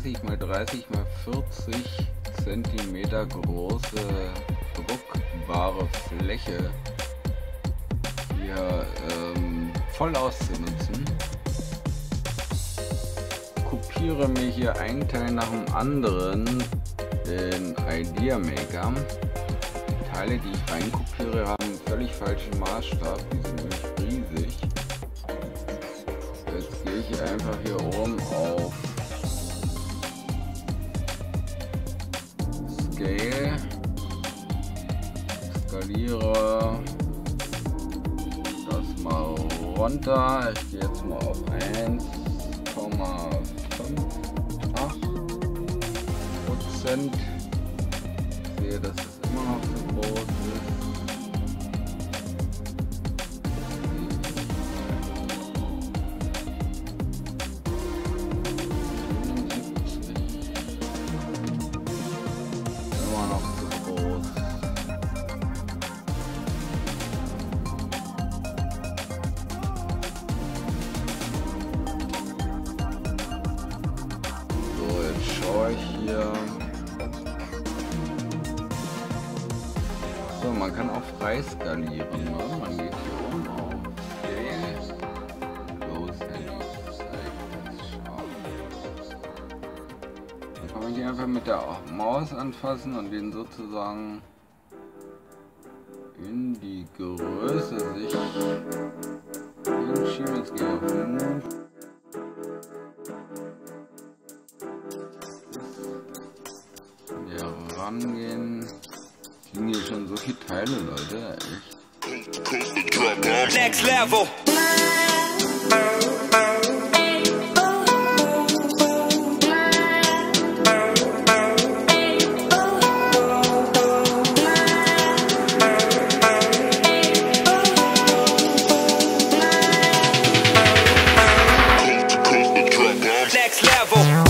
30 x 30 x 40 cm große druckbare Fläche hier voll auszunutzen. Kopiere mir hier einen Teil nach dem anderen in ideaMaker. Die Teile, die ich reinkopiere, haben einen völlig falschen Maßstab, die sind nämlich riesig. Jetzt gehe ich einfach hier oben auf Scale, skaliere das mal runter. Ich gehe jetzt mal auf 1,58%. Ich sehe, dass es immer noch zu groß ist. Immer noch zu groß. So, jetzt schaue ich hier. So, man kann auch frei skalieren, ne? Man geht hier oben auf Scale, dann kann man hier einfach mit der Maus anfassen und den sozusagen in die Größe sich hinschieben. Jetzt gehe ich auf Move. Hier rangehen. Liegen hier schon so viele Teile, Leute, echt. Next level. Next level.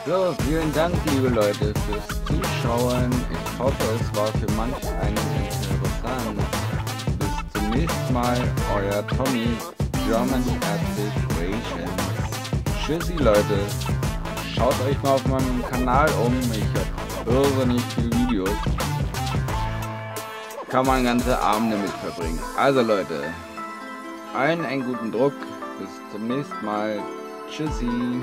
So, vielen Dank, liebe Leute, fürs Zuschauen. Ich hoffe, es war für manch einen interessant. Bis zum nächsten Mal, euer Tommy, German Creations. Tschüssi, Leute. Schaut euch mal auf meinem Kanal um. Ich habe irrsinnig viele Videos. Kann man ganze Abende mit verbringen. Also, Leute, einen guten Druck. Bis zum nächsten Mal. Tschüssi.